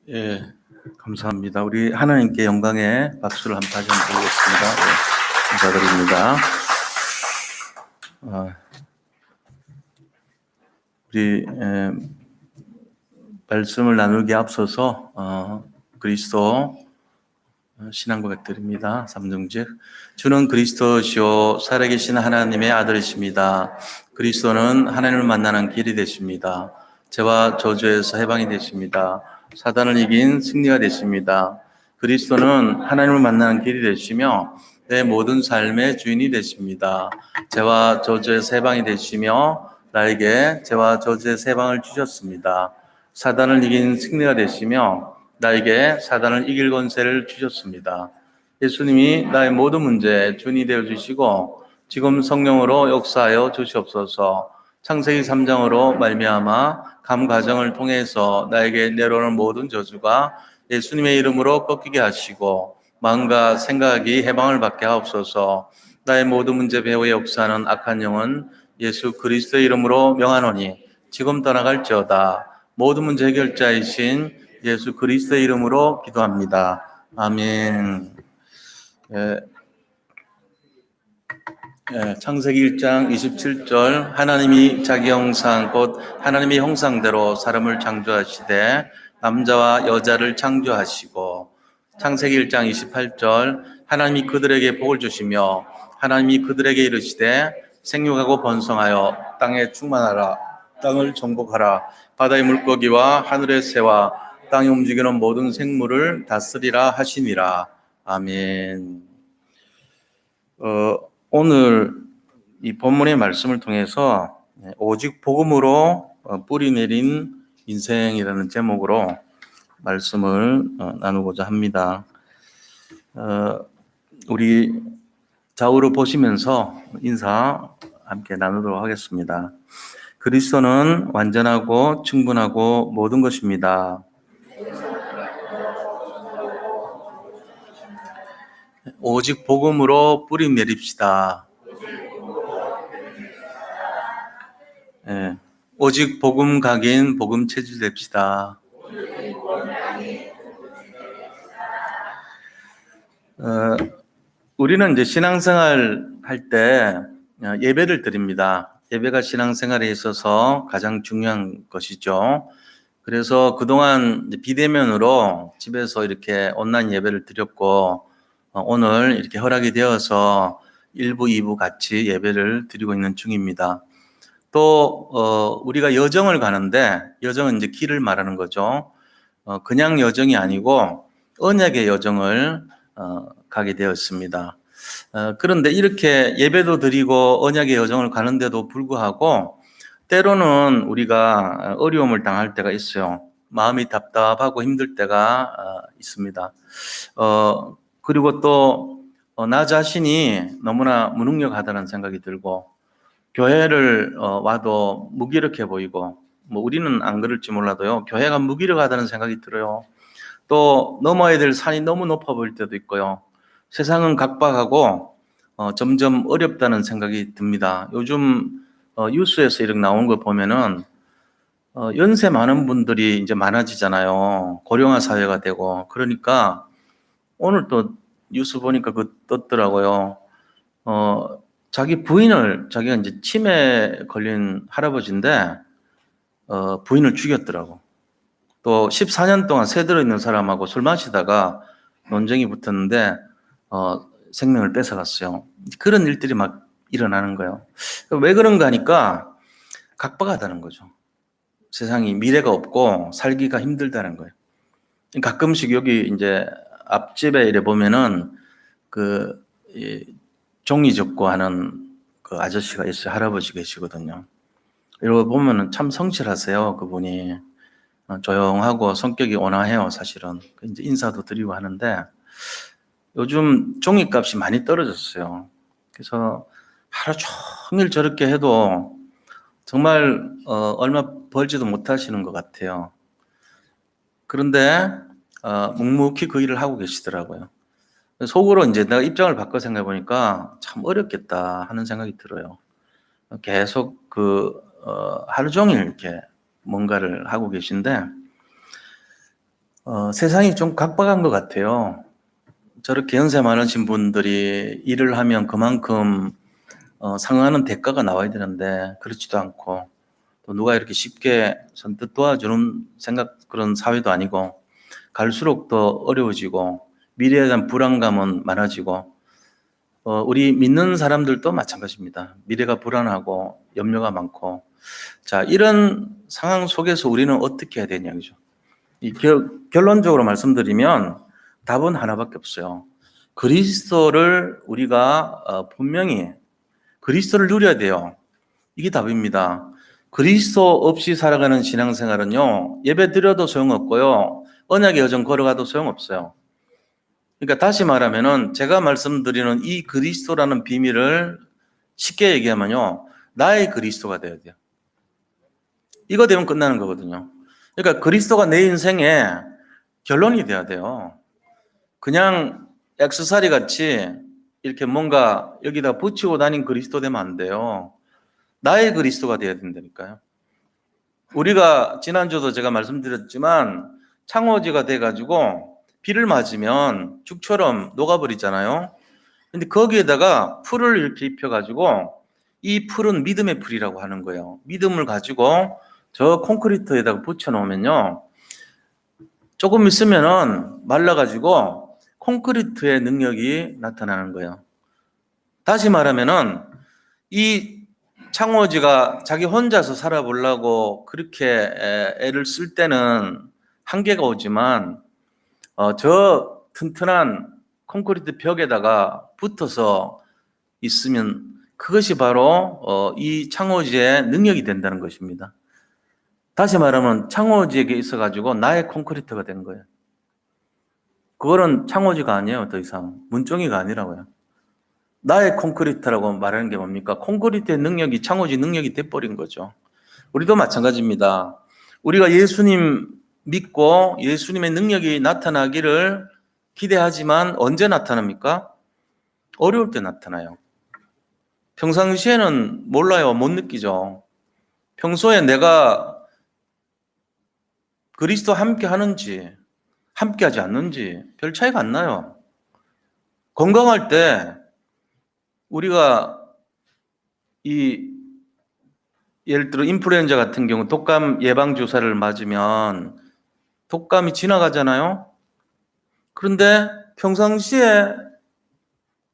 예, 감사합니다. 우리 하나님께 영광의 박수를 한 번 다시 드리겠습니다. 예, 감사드립니다. 우리 말씀을 나누기 앞서서 그리스도 신앙 고백드립니다. 삼중직 주는 그리스도시요 살아계신 하나님의 아들이십니다. 그리스도는 하나님을 만나는 길이 되십니다. 죄와 저주에서 해방이 되십니다. 사단을 이긴 승리가 되십니다. 그리스도는 하나님을 만나는 길이 되시며 내 모든 삶의 주인이 되십니다. 죄와 저주에서 해방이 되시며 나에게 죄와 저주에서 해방을 주셨습니다. 사단을 이긴 승리가 되시며 나에게 사단을 이길 권세를 주셨습니다. 예수님이 나의 모든 문제에 주인이 되어주시고 지금 성령으로 역사하여 주시옵소서. 창세기 3장으로 말미암아 감가정을 통해서 나에게 내려오는 모든 저주가 예수님의 이름으로 꺾이게 하시고 마음과 생각이 해방을 받게 하옵소서. 나의 모든 문제 배후에 역사하는 악한 영은 예수 그리스도의 이름으로 명하노니 지금 떠나갈지어다. 모든 문제 해결자이신 예수 그리스도의 이름으로 기도합니다. 아멘. 창세기 1장 27절 하나님이 자기 형상 곧 하나님의 형상대로 사람을 창조하시되 남자와 여자를 창조하시고 창세기 1장 28절 하나님이 그들에게 복을 주시며 하나님이 그들에게 이르시되 생육하고 번성하여 땅에 충만하라 땅을 정복하라 바다의 물고기와 하늘의 새와 땅에 움직이는 모든 생물을 다스리라 하시니라. 아멘. 오늘 이 본문의 말씀을 통해서 오직 복음으로 뿌리 내린 인생이라는 제목으로 말씀을 나누고자 합니다. 우리 좌우로 보시면서 인사 함께 나누도록 하겠습니다. 그리스도는 완전하고 충분하고 모든 것입니다. 오직 복음으로 뿌리 내립시다. 예, 오직 복음 각인 복음 체질 됩시다. 우리는 이제 신앙생활 할 때 예배를 드립니다. 예배가 신앙생활에 있어서 가장 중요한 것이죠. 그래서 그동안 비대면으로 집에서 이렇게 온라인 예배를 드렸고 오늘 이렇게 허락이 되어서 1부, 2부 같이 예배를 드리고 있는 중입니다. 또 우리가 여정을 가는데 여정은 이제 길을 말하는 거죠. 그냥 여정이 아니고 언약의 여정을 가게 되었습니다. 그런데 이렇게 예배도 드리고 언약의 여정을 가는데도 불구하고 때로는 우리가 어려움을 당할 때가 있어요. 마음이 답답하고 힘들 때가 있습니다. 그리고 또 나 자신이 너무나 무능력하다는 생각이 들고 교회를 와도 무기력해 보이고 뭐 우리는 안 그럴지 몰라도요. 교회가 무기력하다는 생각이 들어요. 또 넘어야 될 산이 너무 높아 보일 때도 있고요. 세상은 각박하고 점점 어렵다는 생각이 듭니다. 요즘 뉴스에서 이렇게 나온 거 보면은 연세 많은 분들이 이제 많아지잖아요. 고령화 사회가 되고 그러니까 오늘 또 뉴스 보니까 그 떴더라고요. 자기 부인을 자기가 이제 치매 걸린 할아버지인데 부인을 죽였더라고. 또 14년 동안 세대로 있는 사람하고 술 마시다가 논쟁이 붙었는데 생명을 뺏어갔어요. 그런 일들이 막 일어나는 거예요. 왜 그런가 하니까 각박하다는 거죠. 세상이 미래가 없고 살기가 힘들다는 거예요. 가끔씩 여기 이제 앞집에 이래 보면은 그 종이 접고 하는 그 아저씨가 있어요. 할아버지 계시거든요. 이러고 보면은 참 성실하세요. 그분이 조용하고 성격이 온화해요. 사실은 이제 인사도 드리고 하는데 요즘 종이값이 많이 떨어졌어요. 그래서 하루 종일 저렇게 해도 정말 얼마 벌지도 못하시는 것 같아요. 그런데 묵묵히 그 일을 하고 계시더라고요. 속으로 이제 내가 입장을 바꿔 생각해 보니까 참 어렵겠다 하는 생각이 들어요. 계속 하루 종일 이렇게 뭔가를 하고 계신데 세상이 좀 각박한 것 같아요. 저렇게 연세 많으신 분들이 일을 하면 그만큼 상응하는 대가가 나와야 되는데 그렇지도 않고, 또 누가 이렇게 쉽게 선뜻 도와주는 그런 사회도 아니고, 갈수록 더 어려워지고 미래에 대한 불안감은 많아지고, 우리 믿는 사람들도 마찬가지입니다. 미래가 불안하고 염려가 많고. 자, 이런 상황 속에서 우리는 어떻게 해야 되냐죠. 결론적으로 말씀드리면 답은 하나밖에 없어요. 그리스도를 우리가 분명히 그리스도를 누려야 돼요. 이게 답입니다. 그리스도 없이 살아가는 신앙생활은요, 예배 드려도 소용없고요, 언약의 여정 걸어가도 소용없어요. 그러니까 다시 말하면은 제가 말씀드리는 이 그리스도라는 비밀을 쉽게 얘기하면요, 나의 그리스도가 돼야 돼요. 이거 되면 끝나는 거거든요. 그러니까 그리스도가 내 인생의 결론이 돼야 돼요. 그냥 액세서리 같이 이렇게 뭔가 여기다 붙이고 다닌 그리스도 되면 안 돼요. 나의 그리스도가 돼야 된다니까요. 우리가 지난주도 제가 말씀드렸지만 창호지가 돼가지고 비를 맞으면 죽처럼 녹아버리잖아요. 근데 거기에다가 풀을 이렇게 입혀가지고, 이 풀은 믿음의 풀이라고 하는 거예요. 믿음을 가지고 저 콘크리트에다가 붙여놓으면요, 조금 있으면은 말라가지고 콘크리트의 능력이 나타나는 거예요. 다시 말하면은 이 창호지가 자기 혼자서 살아보려고 그렇게 애를 쓸 때는 한계가 오지만, 저 튼튼한 콘크리트 벽에다가 붙어서 있으면 그것이 바로 이 창호지의 능력이 된다는 것입니다. 다시 말하면 창호지에게 있어가지고 나의 콘크리트가 된 거예요. 그거는 창호지가 아니에요. 더 이상 문종이가 아니라고요. 나의 콘크리트라고 말하는 게 뭡니까? 콘크리트의 능력이 창호지 능력이 돼버린 거죠. 우리도 마찬가지입니다. 우리가 예수님 믿고 예수님의 능력이 나타나기를 기대하지만 언제 나타납니까? 어려울 때 나타나요. 평상시에는 몰라요. 못 느끼죠. 평소에 내가 그리스도 함께 하는지 함께 하지 않는지 별 차이가 안 나요. 건강할 때 우리가 예를 들어 인플루엔자 같은 경우 독감 예방 주사를 맞으면 독감이 지나가잖아요. 그런데 평상시에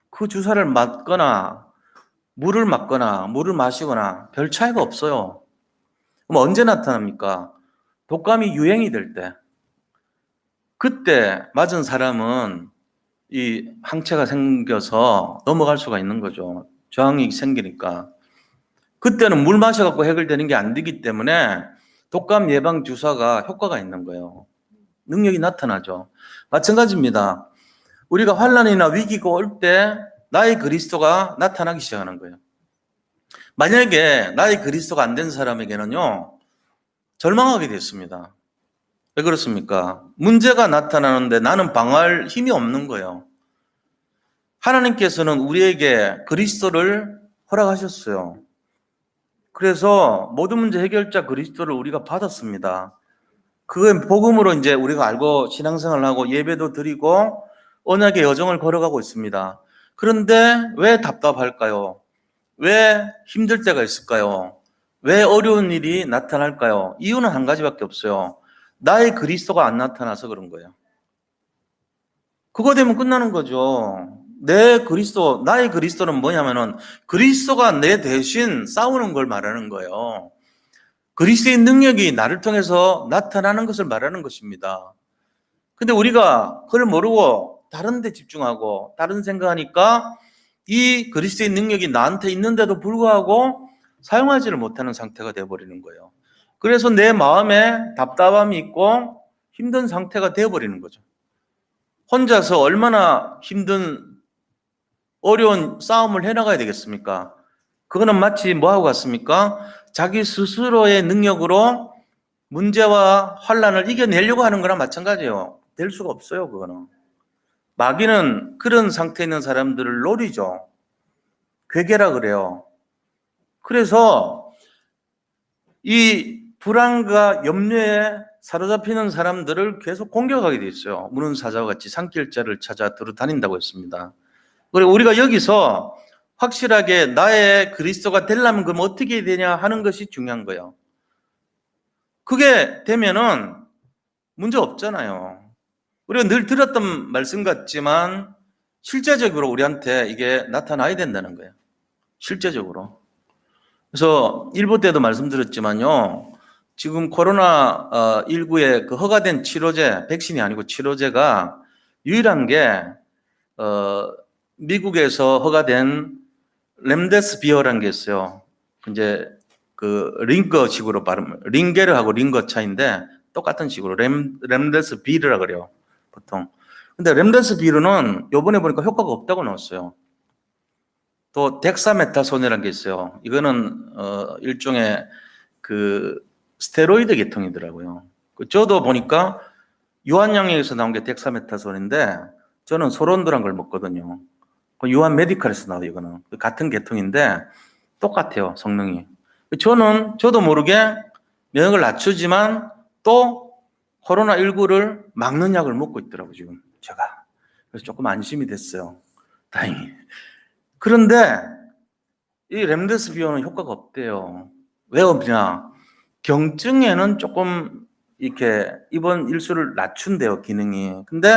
그 주사를 맞거나 물을 마시거나 별 차이가 없어요. 그럼 언제 나타납니까? 독감이 유행이 될 때. 그때 맞은 사람은 이 항체가 생겨서 넘어갈 수가 있는 거죠. 저항이 생기니까. 그때는 물 마셔갖고 해결되는 게 안 되기 때문에 독감 예방 주사가 효과가 있는 거예요. 능력이 나타나죠. 마찬가지입니다. 우리가 환난이나 위기가 올 때 나의 그리스도가 나타나기 시작하는 거예요. 만약에 나의 그리스도가 안 된 사람에게는요, 절망하게 됐습니다. 왜 그렇습니까? 문제가 나타나는데 나는 방어할 힘이 없는 거예요. 하나님께서는 우리에게 그리스도를 허락하셨어요. 그래서 모든 문제 해결자 그리스도를 우리가 받았습니다. 그건 복음으로 이제 우리가 알고 신앙생활을 하고 예배도 드리고 언약의 여정을 걸어가고 있습니다. 그런데 왜 답답할까요? 왜 힘들 때가 있을까요? 왜 어려운 일이 나타날까요? 이유는 한 가지밖에 없어요. 나의 그리스도가 안 나타나서 그런 거예요. 그거 되면 끝나는 거죠. 나의 그리스도는 뭐냐면은 그리스도가 내 대신 싸우는 걸 말하는 거예요. 그리스도의 능력이 나를 통해서 나타나는 것을 말하는 것입니다. 근데 우리가 그걸 모르고 다른 데 집중하고 다른 생각하니까 이 그리스도의 능력이 나한테 있는데도 불구하고 사용하지를 못하는 상태가 되어버리는 거예요. 그래서 내 마음에 답답함이 있고 힘든 상태가 되어버리는 거죠. 혼자서 얼마나 힘든 어려운 싸움을 해나가야 되겠습니까? 그거는 마치 뭐하고 같습니까? 자기 스스로의 능력으로 문제와 환난을 이겨내려고 하는 거랑 마찬가지예요. 될 수가 없어요, 그거는. 마귀는 그런 상태에 있는 사람들을 노리죠. 괴계라 그래요. 그래서 이 불안과 염려에 사로잡히는 사람들을 계속 공격하게 돼 있어요. 무는 사자와 같이 산길자를 찾아 들어다닌다고 했습니다. 그리고 우리가 여기서 확실하게 나의 그리스도가 되려면 그럼 어떻게 해야 되냐 하는 것이 중요한 거예요. 그게 되면은 문제 없잖아요. 우리가 늘 들었던 말씀 같지만 실제적으로 우리한테 이게 나타나야 된다는 거예요. 실제적으로. 그래서 일부 때도 말씀드렸지만요. 지금 코로나19에 그 허가된 치료제, 백신이 아니고 치료제가 유일한 게 미국에서 허가된 렘데스비어라는 게 있어요. 이제 그 링거식으로 발음, 링게르하고 링거 차인데 똑같은 식으로 렘데스비르라 그래요. 보통. 근데 렘데스비르는 요번에 보니까 효과가 없다고 나왔어요. 또 덱사메타손이라는 게 있어요. 이거는 일종의 그 스테로이드 계통이더라고요. 저도 보니까 유한양에서 나온 게 덱사메타손인데 저는 소론도란 걸 먹거든요. 유한 메디컬에서 나와요. 이거는 같은 계통인데 똑같아요. 성능이. 저도 모르게 면역을 낮추지만 또 코로나19를 막는 약을 먹고 있더라고요. 지금 제가. 그래서 조금 안심이 됐어요. 다행히. 그런데 이 렘데스비어는 효과가 없대요. 왜 없냐? 경증에는 조금 이렇게 입원 일수를 낮춘대요, 기능이. 근데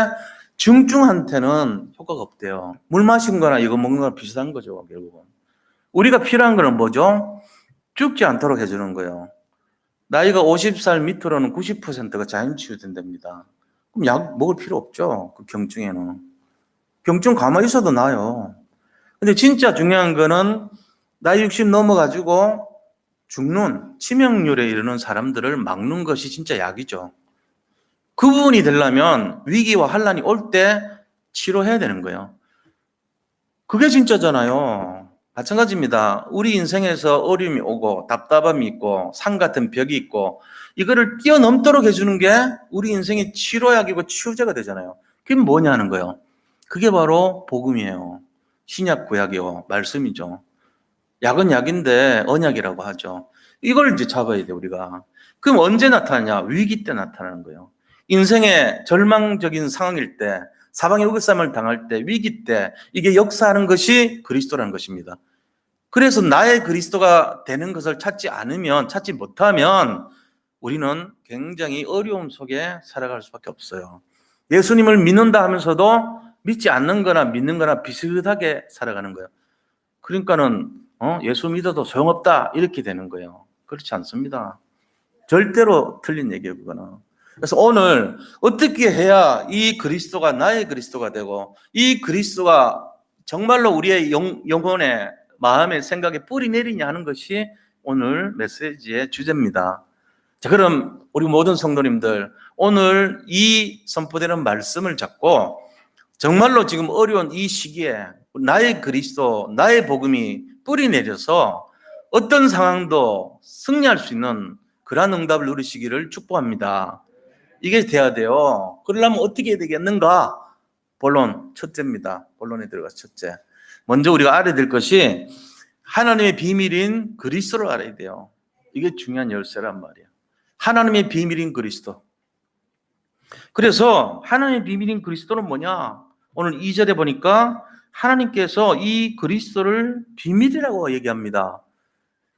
중증한테는 효과가 없대요. 물 마신 거나 이거 먹는 거랑 비슷한 거죠, 결국은. 우리가 필요한 거는 뭐죠? 죽지 않도록 해주는 거예요. 나이가 50살 밑으로는 90%가 자연치유된답니다. 그럼 약 먹을 필요 없죠, 그 경증에는. 경증 가만히 있어도 나요. 근데 진짜 중요한 거는 나이 60 넘어가지고 죽는, 치명률에 이르는 사람들을 막는 것이 진짜 약이죠. 그 부분이 되려면 위기와 환란이 올 때 치료해야 되는 거예요. 그게 진짜잖아요. 마찬가지입니다. 우리 인생에서 어려움이 오고 답답함이 있고 산 같은 벽이 있고 이거를 뛰어넘도록 해주는 게 우리 인생의 치료약이고 치유제가 되잖아요. 그게 뭐냐 하는 거예요. 그게 바로 복음이에요. 신약 구약이요. 말씀이죠. 약은 약인데 언약이라고 하죠. 이걸 이제 잡아야 돼 우리가. 그럼 언제 나타나냐? 위기 때 나타나는 거예요. 인생의 절망적인 상황일 때, 사방의 우겨쌈을 당할 때, 위기 때 이게 역사하는 것이 그리스도라는 것입니다. 그래서 나의 그리스도가 되는 것을 찾지 못하면 우리는 굉장히 어려움 속에 살아갈 수밖에 없어요. 예수님을 믿는다 하면서도 믿지 않는 거나 믿는 거나 비슷하게 살아가는 거예요. 그러니까는 예수 믿어도 소용없다 이렇게 되는 거예요. 그렇지 않습니다. 절대로 틀린 얘기예요, 그거는. 그래서 오늘 어떻게 해야 이 그리스도가 나의 그리스도가 되고 이 그리스도가 정말로 우리의 영혼에 마음의 생각에 뿌리 내리냐 하는 것이 오늘 메시지의 주제입니다. 자, 그럼 우리 모든 성도님들 오늘 이 선포되는 말씀을 잡고 정말로 지금 어려운 이 시기에 나의 그리스도, 나의 복음이 뿌리 내려서 어떤 상황도 승리할 수 있는 그러한 응답을 누리시기를 축복합니다. 이게 돼야 돼요. 그러려면 어떻게 해야 되겠는가? 본론 첫째입니다. 본론에 들어가서 첫째. 먼저 우리가 알아야 될 것이 하나님의 비밀인 그리스도를 알아야 돼요. 이게 중요한 열쇠란 말이에요. 하나님의 비밀인 그리스도. 그래서 하나님의 비밀인 그리스도는 뭐냐? 오늘 2절에 보니까 하나님께서 이 그리스도를 비밀이라고 얘기합니다.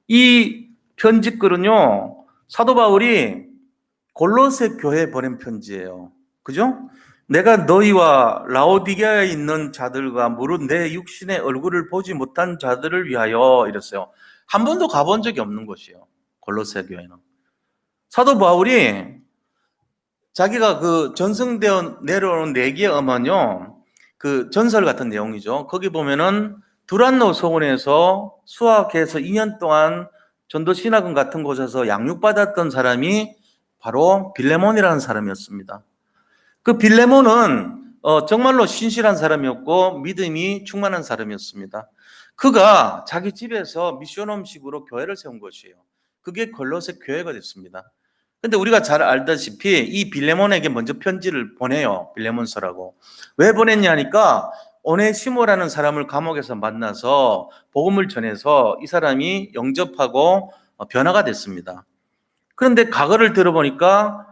이 편지글은요, 사도 바울이 골로새 교회에 보낸 편지예요. 그죠? 내가 너희와 라오디게아에 있는 자들과 무릇 내 육신의 얼굴을 보지 못한 자들을 위하여 이랬어요. 한 번도 가본 적이 없는 곳이에요. 골로새 교회는. 사도 바울이 자기가 그 전승되어 내려오는 네 개의 엄은요, 그 전설 같은 내용이죠. 거기 보면은 두란노 소원에서 수학해서 2년 동안 전도 신학원 같은 곳에서 양육받았던 사람이 바로 빌레몬이라는 사람이었습니다. 그 빌레몬은 정말로 신실한 사람이었고 믿음이 충만한 사람이었습니다. 그가 자기 집에서 미션홈식으로 교회를 세운 것이에요. 그게 골로새 교회가 됐습니다. 근데 우리가 잘 알다시피 이 빌레몬에게 먼저 편지를 보내요. 빌레몬서라고. 왜 보냈냐 하니까 오네시모라는 사람을 감옥에서 만나서 복음을 전해서 이 사람이 영접하고 변화가 됐습니다. 그런데 과거를 들어보니까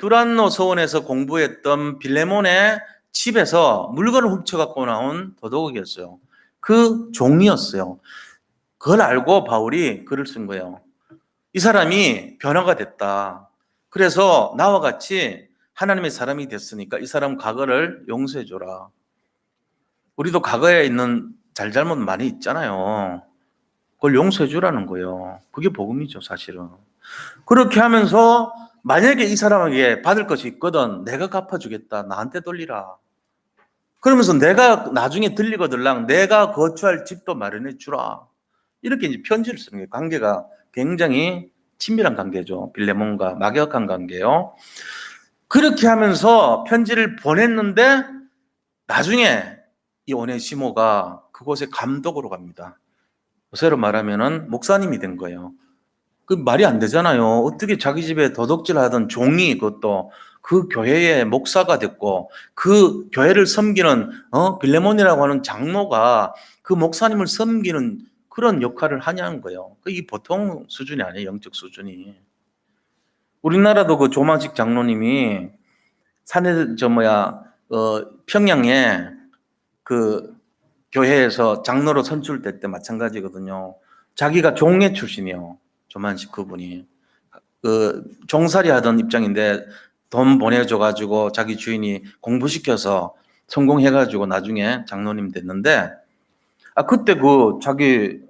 두란노 서원에서 공부했던 빌레몬의 집에서 물건을 훔쳐갖고 나온 도둑이었어요. 그 종이었어요. 그걸 알고 바울이 글을 쓴 거예요. 이 사람이 변화가 됐다. 그래서 나와 같이 하나님의 사람이 됐으니까 이 사람 과거를 용서해 줘라. 우리도 과거에 있는 잘잘못 많이 있잖아요. 그걸 용서해 주라는 거예요. 그게 복음이죠, 사실은. 그렇게 하면서 만약에 이 사람에게 받을 것이 있거든, 내가 갚아주겠다. 나한테 돌리라. 그러면서 내가 나중에 들리거들랑 내가 거주할 집도 마련해 주라. 이렇게 이제 편지를 쓰는 거예요. 관계가 굉장히 친밀한 관계죠. 빌레몬과 막역한 관계요. 그렇게 하면서 편지를 보냈는데 나중에 이 오네시모가 그곳에 감독으로 갑니다. 요새로 말하면은 목사님이 된 거예요. 그 말이 안 되잖아요. 어떻게 자기 집에 도둑질하던 종이 그것도 그 교회의 목사가 됐고 그 교회를 섬기는 빌레몬이라고 하는 장로가 그 목사님을 섬기는 그런 역할을 하냐는 거예요. 이게 보통 수준이 아니에요. 영적 수준이. 우리나라도 그 조만식 장로님이 산에 평양에 그 교회에서 장로로 선출될 때 마찬가지거든요. 자기가 종회 출신이에요. 조만식 그분이. 그 종살이 하던 입장인데 돈 보내줘가지고 자기 주인이 공부시켜서 성공해가지고 나중에 장로님 됐는데 그때 그 자기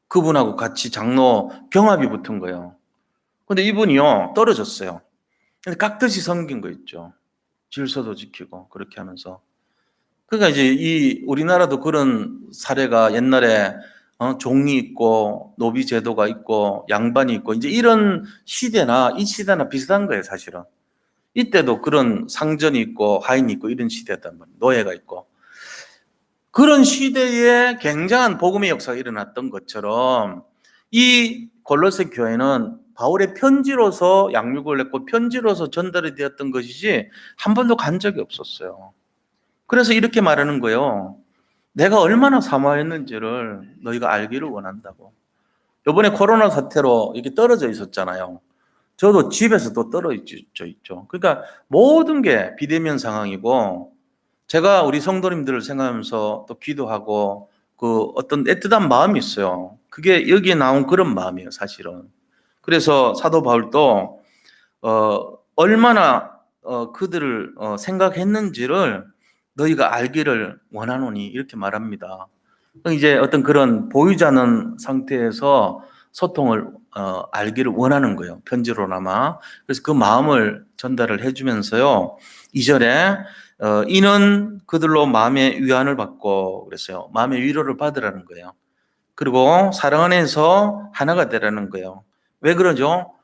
그분하고 같이 장로 경합이 붙은 거예요. 근데 이분이요 떨어졌어요. 근데 깍듯이 섬긴 거 있죠. 질서도 지키고 그렇게 하면서. 그러니까 이제 이 우리나라도 그런 사례가 옛날에 종이 있고 노비 제도가 있고 양반이 있고 이제 이런 시대나 이 시대나 비슷한 거예요, 사실은. 이때도 그런 상전이 있고 하인이 있고 이런 시대였단 말이에요. 노예가 있고. 그런 시대에 굉장한 복음의 역사가 일어났던 것처럼 이 골로새 교회는 바울의 편지로서 양육을 했고 편지로서 전달이 되었던 것이지 한 번도 간 적이 없었어요. 그래서 이렇게 말하는 거예요. 내가 얼마나 사모했는지를 너희가 알기를 원한다고. 이번에 코로나 사태로 이렇게 떨어져 있었잖아요. 저도 집에서 또 떨어져 있죠. 그러니까 모든 게 비대면 상황이고 제가 우리 성도님들을 생각하면서 또 기도하고 그 어떤 애틋한 마음이 있어요. 그게 여기에 나온 그런 마음이에요, 사실은. 그래서 사도 바울도 얼마나 그들을 생각했는지를 너희가 알기를 원하노니 이렇게 말합니다. 이제 어떤 그런 보이지 않는 상태에서 소통을 알기를 원하는 거예요. 편지로나마. 그래서 그 마음을 전달을 해주면서요. 2절에 이는 그들로 마음의 위안을 받고 그랬어요. 마음의 위로를 받으라는 거예요. 그리고 사랑 안에서 하나가 되라는 거예요. 왜 그러죠?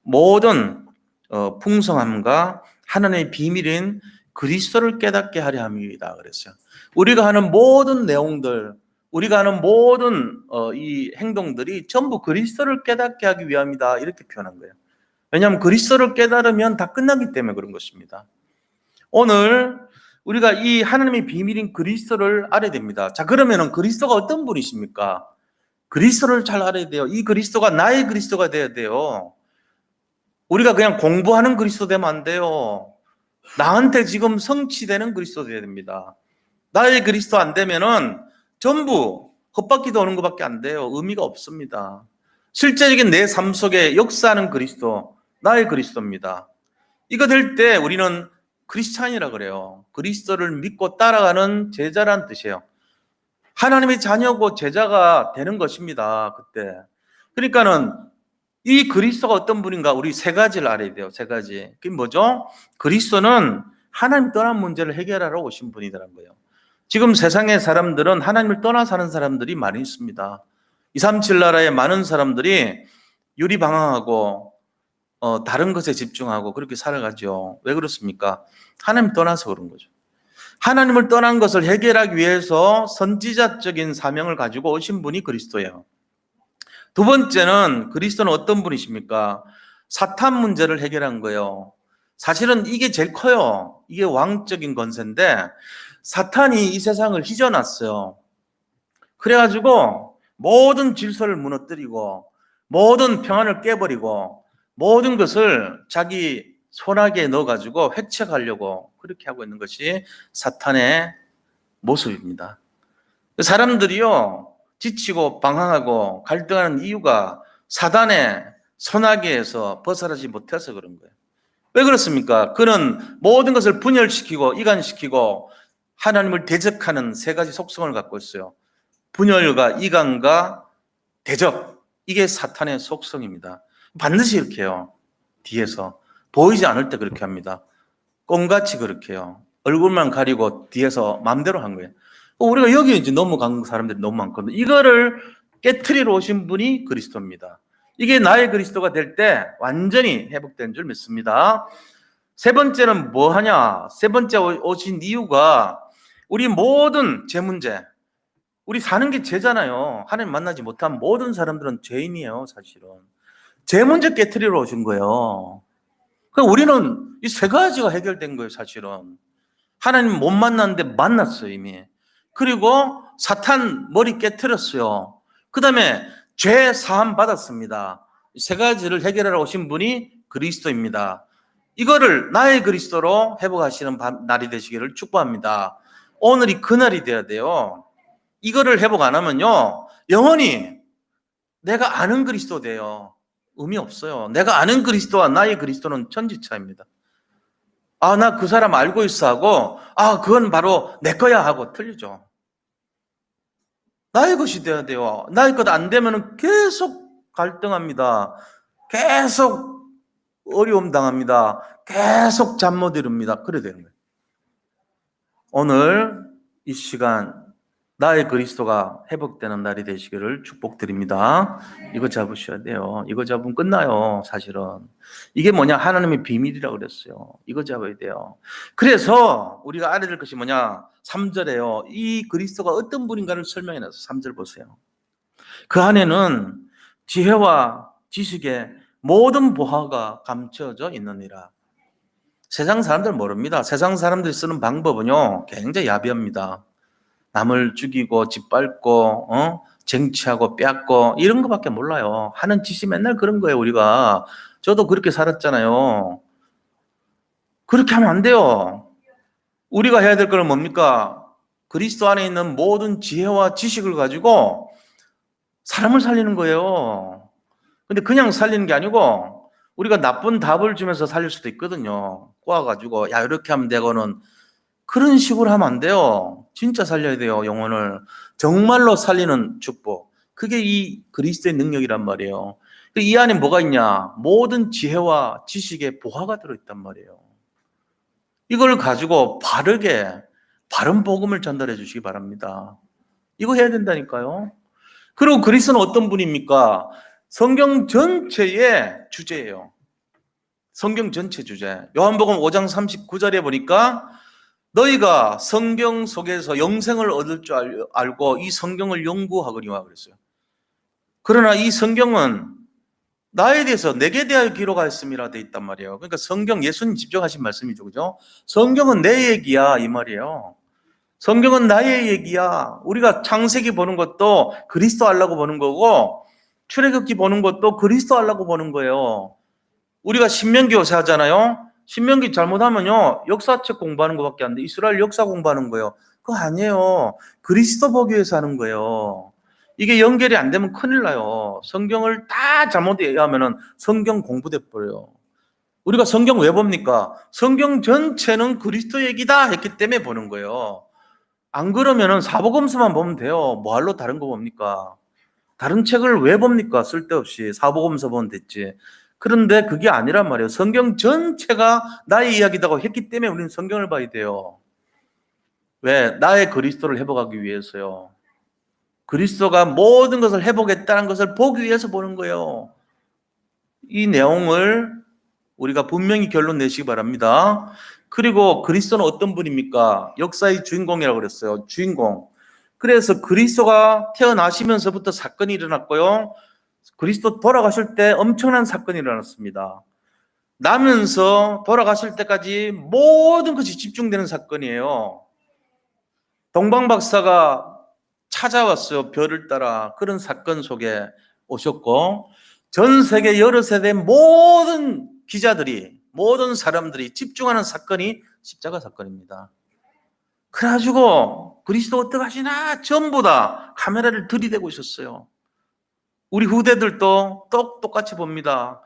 모든 풍성함과 하나님의 비밀인 그리스도를 깨닫게 하려 함이다 그랬어요. 우리가 하는 모든 내용들, 우리가 하는 모든 이 행동들이 전부 그리스도를 깨닫게 하기 위함이다 이렇게 표현한 거예요. 왜냐하면 그리스도를 깨달으면 다 끝나기 때문에 그런 것입니다. 오늘 우리가 이 하나님의 비밀인 그리스도를 알아야 됩니다. 자, 그러면은 그리스도가 어떤 분이십니까? 그리스도를 잘 알아야 돼요. 이 그리스도가 나의 그리스도가 돼야 돼요. 우리가 그냥 공부하는 그리스도 되면 안 돼요. 나한테 지금 성취되는 그리스도 돼야 됩니다. 나의 그리스도 안 되면은 전부 헛바퀴 도는 것밖에 안 돼요. 의미가 없습니다. 실제적인 내 삶 속에 역사하는 그리스도, 나의 그리스도입니다. 이거 될 때 우리는 크리스찬이라 그래요. 그리스도를 믿고 따라가는 제자란 뜻이에요. 하나님의 자녀고 제자가 되는 것입니다. 그때. 그러니까는 이 그리스도가 어떤 분인가 우리 세 가지를 알아야 돼요. 세 가지. 그게 뭐죠? 그리스도는 하나님 떠난 문제를 해결하러 오신 분이라는 거예요. 지금 세상의 사람들은 하나님을 떠나 사는 사람들이 많이 있습니다. 237 나라의 많은 사람들이 유리방황하고 다른 것에 집중하고 그렇게 살아가죠. 왜 그렇습니까? 하나님 떠나서 그런 거죠. 하나님을 떠난 것을 해결하기 위해서 선지자적인 사명을 가지고 오신 분이 그리스도예요. 두 번째는 그리스도는 어떤 분이십니까? 사탄 문제를 해결한 거예요. 사실은 이게 제일 커요. 이게 왕적인 권세인데 사탄이 이 세상을 휘저놨어요. 그래가지고 모든 질서를 무너뜨리고 모든 평안을 깨버리고 모든 것을 자기 손아귀에 넣어가지고 획책하려고 그렇게 하고 있는 것이 사탄의 모습입니다. 사람들이요, 지치고 방황하고 갈등하는 이유가 사단의 손아귀에서 벗어나지 못해서 그런 거예요. 왜 그렇습니까? 그는 모든 것을 분열시키고 이간시키고 하나님을 대적하는 세 가지 속성을 갖고 있어요. 분열과 이간과 대적. 이게 사탄의 속성입니다. 반드시 이렇게 해요. 뒤에서. 보이지 않을 때 그렇게 합니다. 꽁같이 그렇게 해요. 얼굴만 가리고 뒤에서 마음대로 한 거예요. 우리가 여기 이제 넘어간 사람들이 너무 많거든요. 이거를 깨트리러 오신 분이 그리스도입니다. 이게 나의 그리스도가 될 때 완전히 회복된 줄 믿습니다. 세 번째는 뭐 하냐? 세 번째 오신 이유가 우리 모든 죄 문제, 우리 사는 게 죄잖아요. 하나님 만나지 못한 모든 사람들은 죄인이에요, 사실은. 죄 문제 깨트리러 오신 거예요. 그러니까 우리는 이 세 가지가 해결된 거예요, 사실은. 하나님 못 만났는데 만났어요, 이미. 그리고 사탄 머리 깨트렸어요. 그 다음에 죄 사함 받았습니다. 세 가지를 해결하러 오신 분이 그리스도입니다. 이거를 나의 그리스도로 회복하시는 날이 되시기를 축복합니다. 오늘이 그날이 되어야 돼요. 이거를 회복 안 하면요, 영원히 내가 아는 그리스도 돼요. 의미 없어요. 내가 아는 그리스도와 나의 그리스도는 천지차입니다. 아, 나 그 사람 알고 있어 하고, 아, 그건 바로 내 거야 하고 틀리죠. 나의 것이 돼야 돼요. 나의 것 안 되면 계속 갈등합니다. 계속 어려움 당합니다. 계속 잠 못 이룹니다. 그래야 되는 거예요. 오늘 이 시간 나의 그리스도가 회복되는 날이 되시기를 축복드립니다. 이거 잡으셔야 돼요. 이거 잡으면 끝나요, 사실은. 이게 뭐냐? 하나님의 비밀이라고 그랬어요. 이거 잡아야 돼요. 그래서 우리가 알아야 될 것이 뭐냐? 3절에요. 이 그리스도가 어떤 분인가를 설명해 놨어요. 3절 보세요. 그 안에는 지혜와 지식의 모든 보화가 감춰져 있느니라. 세상 사람들은 모릅니다. 세상 사람들이 쓰는 방법은요, 굉장히 야비합니다. 남을 죽이고 짓밟고 쟁취하고 빼앗고 이런 거밖에 몰라요. 하는 짓이 맨날 그런 거예요. 우리가. 저도 그렇게 살았잖아요. 그렇게 하면 안 돼요. 우리가 해야 될 건 뭡니까? 그리스도 안에 있는 모든 지혜와 지식을 가지고 사람을 살리는 거예요. 근데 그냥 살리는 게 아니고 우리가 나쁜 답을 주면서 살릴 수도 있거든요. 꼬아가지고 야, 이렇게 하면 되고는, 그런 식으로 하면 안 돼요. 진짜 살려야 돼요, 영혼을. 정말로 살리는 축복. 그게 이 그리스도의 능력이란 말이에요. 이 안에 뭐가 있냐? 모든 지혜와 지식의 보화가 들어있단 말이에요. 이걸 가지고 바르게, 바른 복음을 전달해 주시기 바랍니다. 이거 해야 된다니까요. 그리고 그리스도는 어떤 분입니까? 성경 전체의 주제예요. 성경 전체 주제. 요한복음 5장 39절에 보니까 너희가 성경 속에서 영생을 얻을 줄 알고 이 성경을 연구하거니와 그랬어요. 그러나 이 성경은 나에 대해서 내게 대하여 기록하였음이라 돼 있단 말이에요. 그러니까 성경, 예수님 직접 하신 말씀이죠, 그죠? 성경은 내 얘기야 이 말이에요. 성경은 나의 얘기야. 우리가 창세기 보는 것도 그리스도 하려고 보는 거고, 출애굽기 보는 것도 그리스도 하려고 보는 거예요. 우리가 신명기 요새하잖아요. 신명기 잘못하면요, 역사책 공부하는 것밖에 안 돼. 이스라엘 역사 공부하는 거예요. 그거 아니에요. 그리스도 보기 위해서 하는 거예요. 이게 연결이 안 되면 큰일 나요. 성경을 다 잘못 이해하면은 성경 공부돼 버려요. 우리가 성경 왜 봅니까? 성경 전체는 그리스도 얘기다 했기 때문에 보는 거예요. 안 그러면은 사복음서만 보면 돼요. 뭐할로 다른 거 봅니까? 다른 책을 왜 봅니까? 쓸데없이 사복음서 보면 됐지. 그런데 그게 아니란 말이에요. 성경 전체가 나의 이야기라고 했기 때문에 우리는 성경을 봐야 돼요. 왜? 나의 그리스도를 회복하기 위해서요. 그리스도가 모든 것을 회복했다는 것을 보기 위해서 보는 거예요. 이 내용을 우리가 분명히 결론 내시기 바랍니다. 그리고 그리스도는 어떤 분입니까? 역사의 주인공이라고 그랬어요. 주인공. 그래서 그리스도가 태어나시면서부터 사건이 일어났고요. 그리스도 돌아가실 때 엄청난 사건이 일어났습니다. 나면서 돌아가실 때까지 모든 것이 집중되는 사건이에요. 동방박사가 찾아왔어요. 별을 따라. 그런 사건 속에 오셨고, 전 세계 여러 세대 모든 기자들이, 모든 사람들이 집중하는 사건이 십자가 사건입니다. 그래가지고 그리스도 어떡하시나 전부 다 카메라를 들이대고 있었어요. 우리 후대들도 똑같이 봅니다.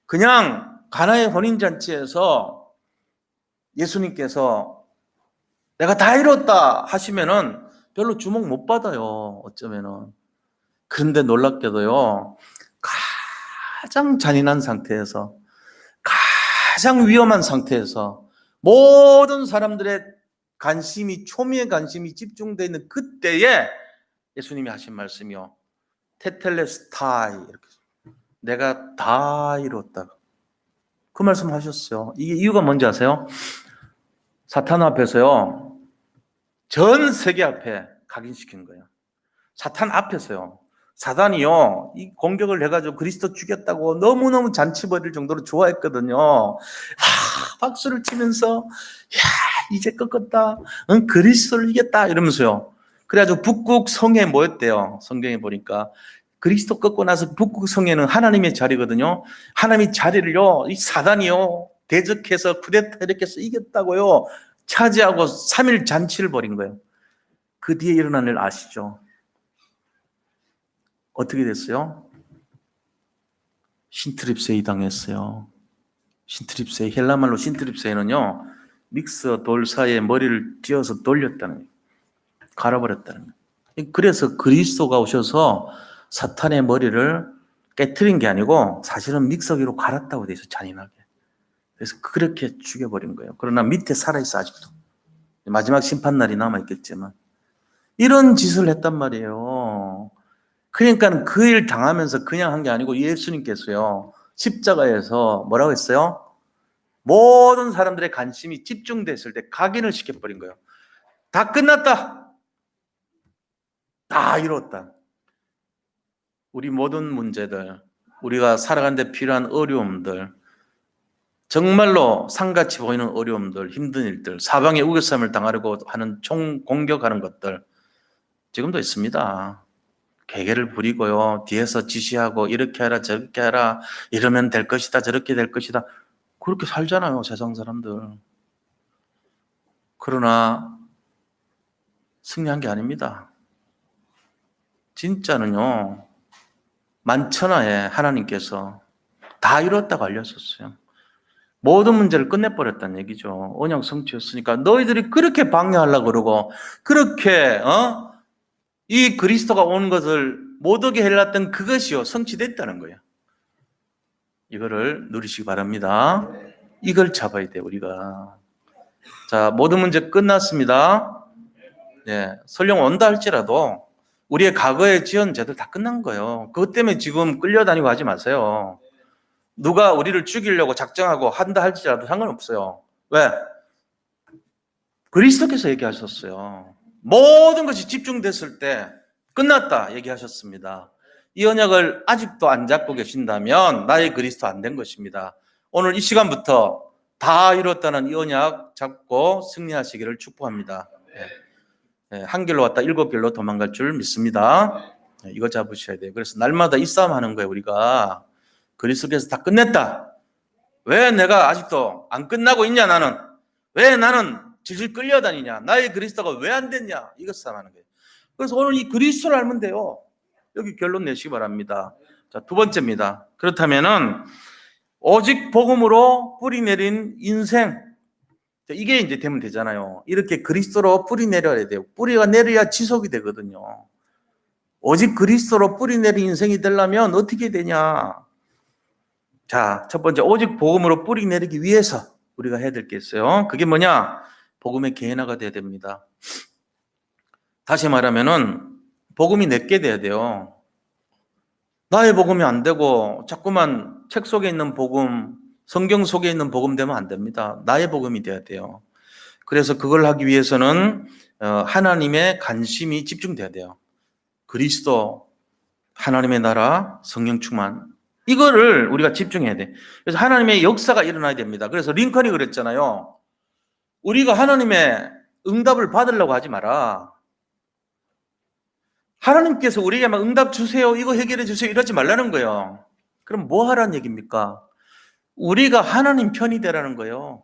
그냥 가나의 혼인잔치에서 예수님께서 내가 다 이뤘다 하시면은 별로 주목 못 받아요. 어쩌면은. 그런데 놀랍게도요, 가장 잔인한 상태에서, 가장 위험한 상태에서 모든 사람들의 관심이, 초미의 관심이 집중되어 있는 그때에 예수님이 하신 말씀이요, 테텔레스타이, 이렇게 내가 다 이뤘다. 그 말씀 하셨어요. 이게 이유가 뭔지 아세요? 사탄 앞에서요, 전 세계 앞에 각인시킨 거예요. 사탄 앞에서요. 사단이요, 이 공격을 해가지고 그리스도 죽였다고 너무너무 잔치 벌일 정도로 좋아했거든요. 박수를 치면서, 야, 이제 꺾었다. 응, 그리스도를 이겼다. 이러면서요. 그래가지고 북극 성에 모였대요. 성경에 보니까. 그리스도 꺾고 나서 북극 성에는 하나님의 자리거든요. 하나님의 자리를요, 이 사단이요, 대적해서 쿠데타 이렇게 해서 이겼다고요. 차지하고 3일 잔치를 벌인 거예요. 그 뒤에 일어난 일 아시죠? 어떻게 됐어요? 신트립세이 당했어요. 신트립세이, 헬라말로 신트립세이는요, 믹서 돌 사이에 머리를 찧어서 돌렸다는 거예요. 갈아버렸다는 거예요. 그래서 그리스도가 오셔서 사탄의 머리를 깨트린 게 아니고 사실은 믹서기로 갈았다고 돼 있어, 잔인하게. 그래서 그렇게 죽여버린 거예요. 그러나 밑에 살아있어, 아직도. 마지막 심판날이 남아있겠지만. 이런 짓을 했단 말이에요. 그러니까 그 일 당하면서 그냥 한 게 아니고 예수님께서요, 십자가에서 뭐라고 했어요? 모든 사람들의 관심이 집중됐을 때 각인을 시켜버린 거예요. 다 끝났다. 다 이뤘다. 우리 모든 문제들, 우리가 살아가는 데 필요한 어려움들, 정말로 상같이 보이는 어려움들, 힘든 일들, 사방에 우겨쌈을 당하려고 하는 총공격하는 것들 지금도 있습니다. 개개를 부리고요, 뒤에서 지시하고 이렇게 하라 저렇게 하라, 이러면 될 것이다 저렇게 될 것이다, 그렇게 살잖아요, 세상 사람들. 그러나 승리한 게 아닙니다. 진짜는요, 만천하에 하나님께서 다 이뤘다고 알렸었어요. 모든 문제를 끝내버렸다는 얘기죠. 언약 성취였으니까 너희들이 그렇게 방해하려고 그러고 그렇게 이 그리스도가 오는 것을 못 오게 해놨던 그것이요, 성취됐다는 거예요. 이거를 누리시기 바랍니다. 이걸 잡아야 돼요, 우리가. 자, 모든 문제 끝났습니다. 네, 설령 온다 할지라도 우리의 과거에 지은 죄들 다 끝난 거예요. 그것 때문에 지금 끌려다니고 하지 마세요. 누가 우리를 죽이려고 작정하고 한다 할지라도 상관없어요. 왜? 그리스도께서 얘기하셨어요. 모든 것이 집중됐을 때 끝났다 얘기하셨습니다. 이 언약을 아직도 안 잡고 계신다면 나의 그리스도 안 된 것입니다. 오늘 이 시간부터 다 이뤘다는 이 언약 잡고 승리하시기를 축복합니다. 한 길로 왔다 7길로 도망갈 줄 믿습니다. 이거 잡으셔야 돼요. 그래서 날마다 이 싸움 하는 거예요. 우리가 그리스도께서 다 끝냈다. 왜 내가 아직도 안 끝나고 있냐, 나는. 왜 나는 질질 끌려다니냐, 나의 그리스도가 왜 안 됐냐, 이것 싸움하는 거예요. 그래서 오늘 이 그리스도를 알면 돼요. 여기 결론 내시기 바랍니다. 자, 두 번째입니다. 그렇다면은 오직 복음으로 뿌리 내린 인생, 이게 이제 되면 되잖아요. 이렇게 그리스도로 뿌리 내려야 돼요. 뿌리가 내려야 지속이 되거든요. 오직 그리스도로 뿌리 내린 인생이 되려면 어떻게 되냐? 자, 첫 번째, 오직 복음으로 뿌리 내리기 위해서 우리가 해야 될 게 있어요. 그게 뭐냐? 복음의 개인화가 돼야 됩니다. 다시 말하면은 복음이 내게 돼야 돼요. 나의 복음이 안 되고 자꾸만 책 속에 있는 복음, 성경 속에 있는 복음 되면 안 됩니다. 나의 복음이 돼야 돼요. 그래서 그걸 하기 위해서는 하나님의 관심이 집중돼야 돼요. 그리스도, 하나님의 나라, 성령 충만, 이거를 우리가 집중해야 돼. 그래서 하나님의 역사가 일어나야 됩니다. 그래서 링컨이 그랬잖아요. 우리가 하나님의 응답을 받으려고 하지 마라. 하나님께서 우리에게 막 응답 주세요, 이거 해결해 주세요 이러지 말라는 거예요. 그럼 뭐 하라는 얘기입니까? 우리가 하나님 편이 되라는 거예요.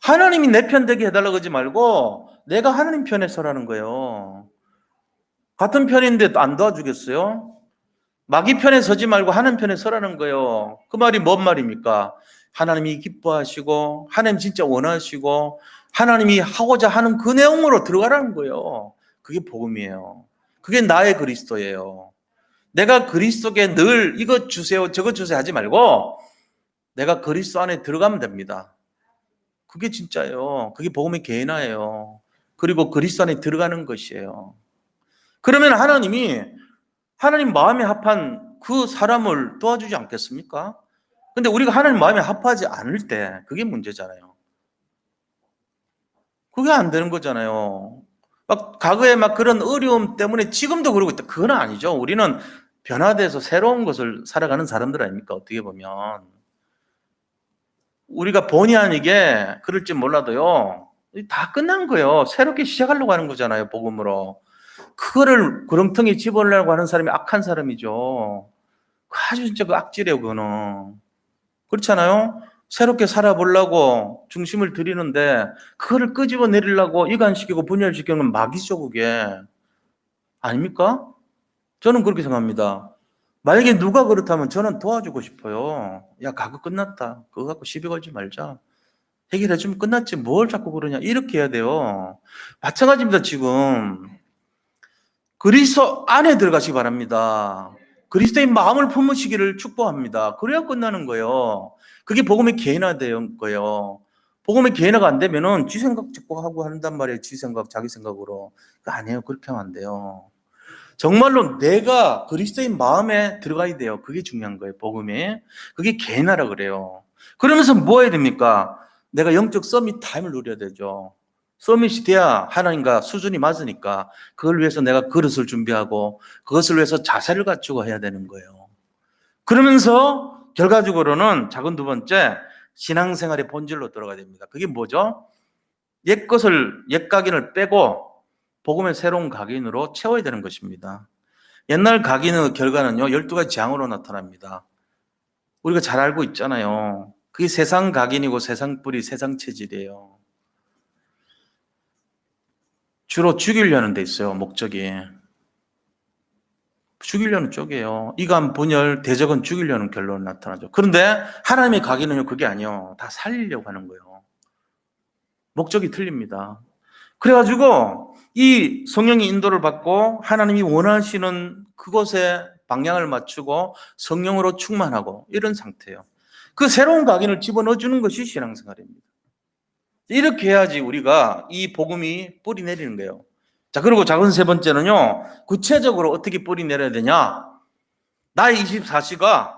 하나님이 내 편 되게 해달라고 하지 말고 내가 하나님 편에 서라는 거예요. 같은 편인데 안 도와주겠어요? 마귀 편에 서지 말고 하나님 편에 서라는 거예요. 그 말이 뭔 말입니까? 하나님이 기뻐하시고 하나님 진짜 원하시고 하나님이 하고자 하는 그 내용으로 들어가라는 거예요. 그게 복음이에요. 그게 나의 그리스도예요. 내가 그리스도께 늘 이것 주세요 저것 주세요 하지 말고 내가 그리스도 안에 들어가면 됩니다. 그게 진짜예요. 그게 복음의 개인화예요. 그리고 그리스도 안에 들어가는 것이에요. 그러면 하나님 마음에 합한 그 사람을 도와주지 않겠습니까? 근데 우리가 하나님 마음에 합하지 않을 때 그게 문제잖아요. 그게 안 되는 거잖아요. 막 과거에 막 그런 어려움 때문에 지금도 그러고 있다. 그건 아니죠. 우리는 변화돼서 새로운 것을 살아가는 사람들 아닙니까? 어떻게 보면. 우리가 본의 아니게 그럴지 몰라도요. 다 끝난 거예요. 새롭게 시작하려고 하는 거잖아요. 복음으로. 그거를 구렁텅이에 집어넣으려고 하는 사람이 악한 사람이죠. 아주 진짜 그 악질이에요, 그거는. 그렇잖아요? 새롭게 살아보려고 중심을 들이는데 그거를 끄집어 내리려고 이간시키고 분열시키는 건 마귀죠, 그게. 아닙니까? 저는 그렇게 생각합니다. 만약에 누가 그렇다면 저는 도와주고 싶어요. 야, 과거 끝났다. 그거 갖고 시비 걸지 말자. 해결해주면 끝났지. 뭘 자꾸 그러냐. 이렇게 해야 돼요. 마찬가지입니다, 지금. 그리스도 안에 들어가시기 바랍니다. 그리스도의 마음을 품으시기를 축복합니다. 그래야 끝나는 거예요. 그게 복음의 개인화된 거예요. 복음의 개인화가 안 되면은 지 생각 자꾸 하고 한단 말이에요. 지 생각, 자기 생각으로. 그거 아니에요. 그렇게 하면 안 돼요. 정말로 내가 그리스도의 마음에 들어가야 돼요. 그게 중요한 거예요. 복음이. 그게 개인화라 그래요. 그러면서 뭐 해야 됩니까? 내가 영적 서밋 타임을 누려야 되죠. 서밋이 돼야 하나님과 수준이 맞으니까 그걸 위해서 내가 그릇을 준비하고 그것을 위해서 자세를 갖추고 해야 되는 거예요. 그러면서 결과적으로는 작은 두 번째 신앙생활의 본질로 들어가야 됩니다. 그게 뭐죠? 옛 각인을 빼고 복음의 새로운 각인으로 채워야 되는 것입니다. 옛날 각인의 결과는요, 12가지 재앙으로 나타납니다. 우리가 잘 알고 있잖아요. 그게 세상 각인이고 세상 뿌리, 세상 체질이에요. 주로 죽이려는 데 있어요, 목적이. 죽이려는 쪽이에요. 이간, 분열, 대적은 죽이려는 결론이 나타나죠. 그런데 하나님의 각인은요, 그게 아니에요. 다 살리려고 하는 거예요. 목적이 틀립니다. 그래가지고 이 성령의 인도를 받고 하나님이 원하시는 그곳에 방향을 맞추고 성령으로 충만하고 이런 상태예요. 그 새로운 각인을 집어넣어 주는 것이 신앙생활입니다. 이렇게 해야지 우리가 이 복음이 뿌리 내리는 거예요. 자, 그리고 작은 세 번째는요, 구체적으로 어떻게 뿌리 내려야 되냐? 나의 24시가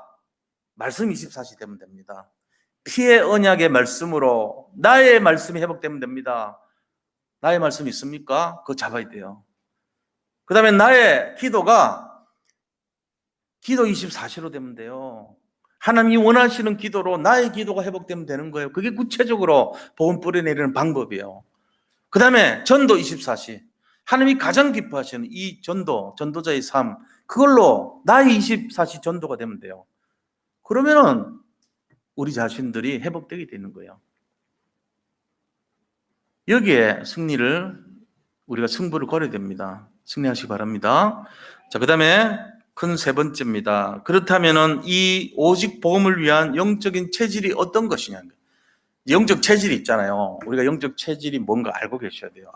말씀 24시 되면 됩니다. 피의 언약의 말씀으로 나의 말씀이 회복되면 됩니다. 나의 말씀이 있습니까? 그거 잡아야 돼요. 그 다음에 나의 기도가 기도 24시로 되면 돼요. 하나님이 원하시는 기도로 나의 기도가 회복되면 되는 거예요. 그게 구체적으로 복음 뿌려내리는 방법이에요. 그 다음에 전도 24시. 하나님이 가장 기뻐하시는 이 전도자의 삶, 그걸로 나의 24시 전도가 되면 돼요. 그러면은 우리 자신들이 회복되게 되는 거예요. 여기에 우리가 승부를 걸어야 됩니다. 승리하시기 바랍니다. 자, 그 다음에 큰 세 번째입니다. 그렇다면은 이 오직 복음을 위한 영적인 체질이 어떤 것이냐. 영적 체질이 있잖아요. 우리가 영적 체질이 뭔가 알고 계셔야 돼요.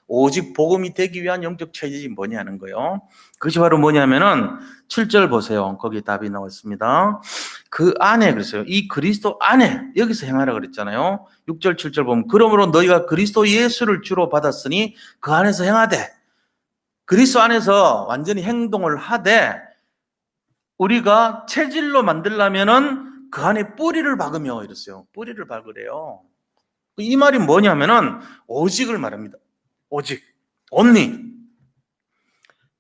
오직 복음이 되기 위한 영적 체질이 뭐냐는 거예요. 그것이 바로 뭐냐면은 7절 보세요. 거기 답이 나와 있습니다. 그 안에 그랬어요. 이 그리스도 안에 여기서 행하라 그랬잖아요. 6절 7절 보면 그러므로 너희가 그리스도 예수를 주로 받았으니 그 안에서 행하되 그리스도 안에서 완전히 행동을 하되 우리가 체질로 만들려면은 그 안에 뿌리를 박으며 이랬어요. 뿌리를 박으래요. 이 말이 뭐냐면은 오직을 말합니다. 오직, only.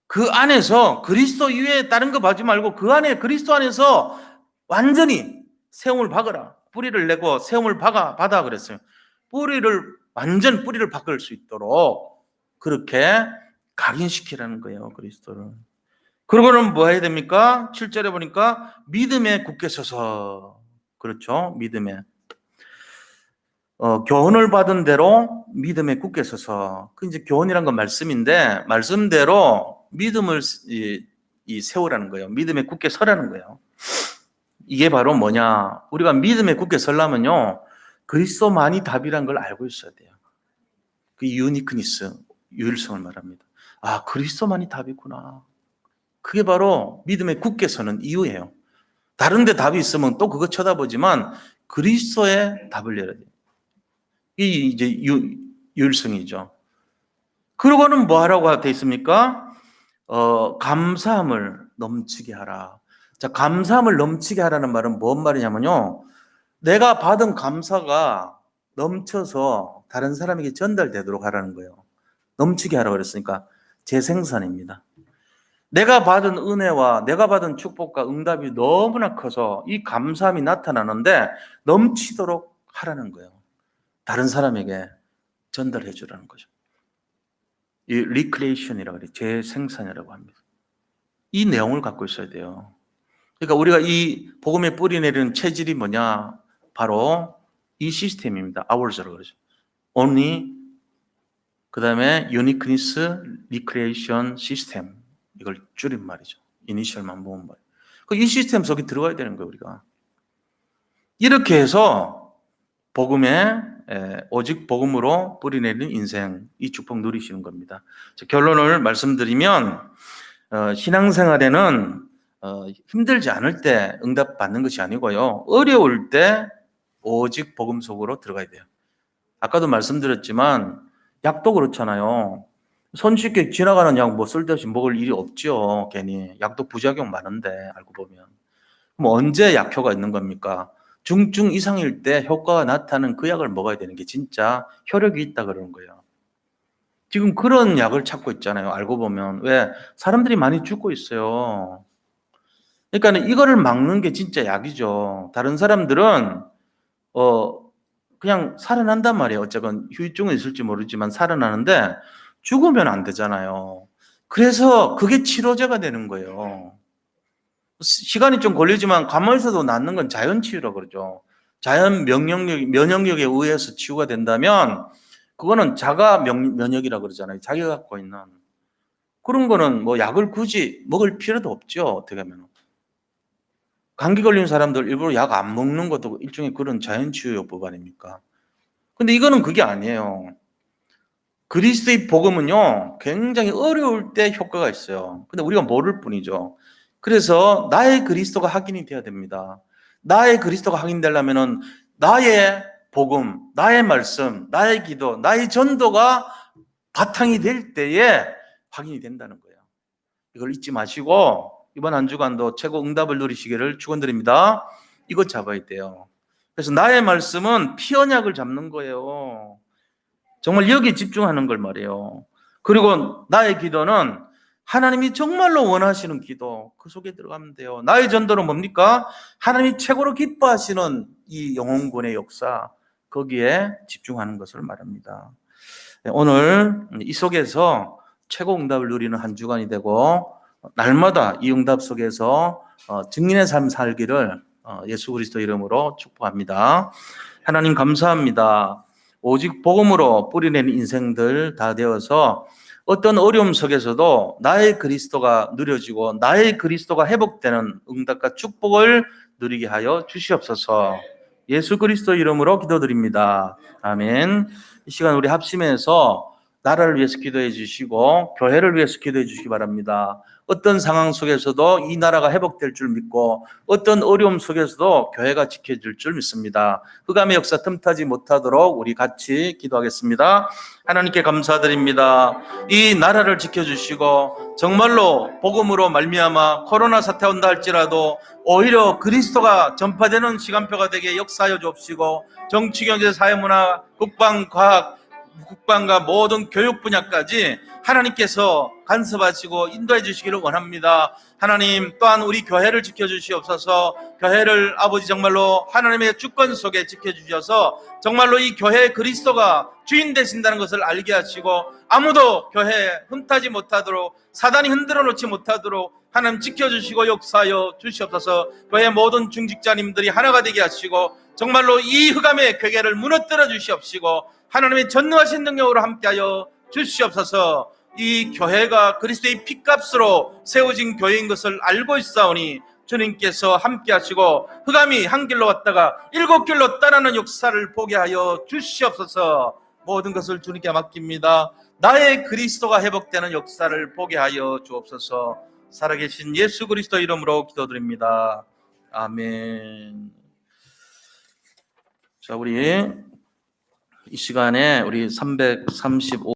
그 안에서 그리스도 이외에 다른 거 봐지 말고 그 안에 그리스도 안에서 완전히 세움을 박으라. 뿌리를 내고 세움을 받아 그랬어요. 완전 뿌리를 박을 수 있도록 그렇게 각인시키라는 거예요, 그리스도를. 그러고는 뭐 해야 됩니까? 7절에 보니까 믿음에 굳게 서서. 그렇죠? 믿음에. 교훈을 받은 대로 믿음에 굳게 서서. 그 이제 교훈이란 건 말씀인데, 말씀대로 믿음을 세우라는 거예요. 믿음에 굳게 서라는 거예요. 이게 바로 뭐냐? 우리가 믿음에 굳게 서려면요, 그리스도만이 답이란 걸 알고 있어야 돼요. 그 유니크니스, 유일성을 말합니다. 아, 그리스도만이 답이구나. 그게 바로 믿음에 굳게 서는 이유예요. 다른 데 답이 있으면 또 그거 쳐다보지만 그리스도의 답을 내야 돼요. 이 이제 유일성이죠. 그러고는 뭐 하라고 되어 있습니까? 감사함을 넘치게 하라. 자, 감사함을 넘치게 하라는 말은 뭔 말이냐면요, 내가 받은 감사가 넘쳐서 다른 사람에게 전달되도록 하라는 거예요. 넘치게 하라고 그랬으니까 재생산입니다. 내가 받은 은혜와 내가 받은 축복과 응답이 너무나 커서 이 감사함이 나타나는데 넘치도록 하라는 거예요. 다른 사람에게 전달해 주라는 거죠. 이 리크리에이션이라고 그래요. 재생산이라고 합니다. 이 내용을 갖고 있어야 돼요. 그러니까 우리가 이 복음에 뿌리내리는 체질이 뭐냐? 바로 이 시스템입니다. Ours라고 그러죠. Only, 그 다음에 Uniqueness Recreation System, 이걸 줄인 말이죠. 이니셜만 모은 말. 이 시스템 속에 들어가야 되는 거예요, 우리가. 이렇게 해서 복음에 오직 복음으로 뿌리내리는 인생, 이 축복 누리시는 겁니다. 결론을 말씀드리면 신앙생활에는 힘들지 않을 때 응답 받는 것이 아니고요, 어려울 때 오직 복음 속으로 들어가야 돼요. 아까도 말씀드렸지만 약도 그렇잖아요. 손쉽게 지나가는 약 뭐 쓸데없이 먹을 일이 없죠. 괜히 약도 부작용 많은데 알고 보면. 그럼 언제 약효가 있는 겁니까? 중증 이상일 때 효과가 나타나는 그 약을 먹어야 되는 게 진짜 효력이 있다 그러는 거예요. 지금 그런 약을 찾고 있잖아요. 알고 보면. 왜? 사람들이 많이 죽고 있어요. 그러니까 이거를 막는 게 진짜 약이죠. 다른 사람들은 그냥 살아난단 말이에요. 어쨌건 후유증은 있을지 모르지만 살아나는데 죽으면 안 되잖아요. 그래서 그게 치료제가 되는 거예요. 시간이 좀 걸리지만 가만히 있어도 낫는 건 자연치유라고 그러죠. 자연 면역력에 의해서 치유가 된다면 그거는 자가 면역이라고 그러잖아요. 자기가 갖고 있는. 그런 거는 뭐 약을 굳이 먹을 필요도 없죠. 어떻게 하면. 감기 걸린 사람들 일부러 약 안 먹는 것도 일종의 그런 자연치유요법 아닙니까? 근데 이거는 그게 아니에요. 그리스도의 복음은요, 굉장히 어려울 때 효과가 있어요. 근데 우리가 모를 뿐이죠. 그래서 나의 그리스도가 확인이 돼야 됩니다. 나의 그리스도가 확인되려면은 나의 복음, 나의 말씀, 나의 기도, 나의 전도가 바탕이 될 때에 확인이 된다는 거예요. 이걸 잊지 마시고 이번 한 주간도 최고 응답을 누리시기를 축원드립니다. 이거 잡아야 돼요. 그래서 나의 말씀은 피언약을 잡는 거예요. 정말 여기 집중하는 걸 말이에요. 그리고 나의 기도는 하나님이 정말로 원하시는 기도, 그 속에 들어가면 돼요. 나의 전도는 뭡니까? 하나님이 최고로 기뻐하시는 이 영혼군의 역사, 거기에 집중하는 것을 말합니다. 오늘 이 속에서 최고 응답을 누리는 한 주간이 되고 날마다 이 응답 속에서 증인의 삶 살기를 예수 그리스도 이름으로 축복합니다. 하나님 감사합니다. 오직 복음으로 뿌리내는 인생들 다 되어서 어떤 어려움 속에서도 나의 그리스도가 누려지고 나의 그리스도가 회복되는 응답과 축복을 누리게 하여 주시옵소서. 예수 그리스도 이름으로 기도드립니다. 아멘. 이 시간 우리 합심해서 나라를 위해서 기도해 주시고 교회를 위해서 기도해 주시기 바랍니다. 어떤 상황 속에서도 이 나라가 회복될 줄 믿고 어떤 어려움 속에서도 교회가 지켜질 줄 믿습니다. 흑암의 역사 틈타지 못하도록 우리 같이 기도하겠습니다. 하나님께 감사드립니다. 이 나라를 지켜주시고 정말로 복음으로 말미암아 코로나 사태 온다 할지라도 오히려 그리스도가 전파되는 시간표가 되게 역사하여 주옵시고 정치, 경제, 사회, 문화, 국방, 과학, 국방과 모든 교육 분야까지 하나님께서 간섭하시고 인도해 주시기를 원합니다. 하나님 또한 우리 교회를 지켜주시옵소서. 교회를 아버지 정말로 하나님의 주권 속에 지켜주셔서 정말로 이 교회에 그리스도가 주인 되신다는 것을 알게 하시고 아무도 교회에 흠타지 못하도록 사단이 흔들어 놓지 못하도록 하나님 지켜주시고 역사하여 주시옵소서. 교회 모든 중직자님들이 하나가 되게 하시고 정말로 이 흑암의 괴계를 무너뜨려 주시옵시고 하나님의 전능하신 능력으로 함께하여 주시옵소서. 이 교회가 그리스도의 피값으로 세워진 교회인 것을 알고 있사오니 주님께서 함께하시고 흑암이 한 길로 왔다가 7길로 떠나는 역사를 보게 하여 주시옵소서. 모든 것을 주님께 맡깁니다. 나의 그리스도가 회복되는 역사를 보게 하여 주옵소서. 살아계신 예수 그리스도 이름으로 기도드립니다. 아멘. 자, 우리 이 시간에 우리 335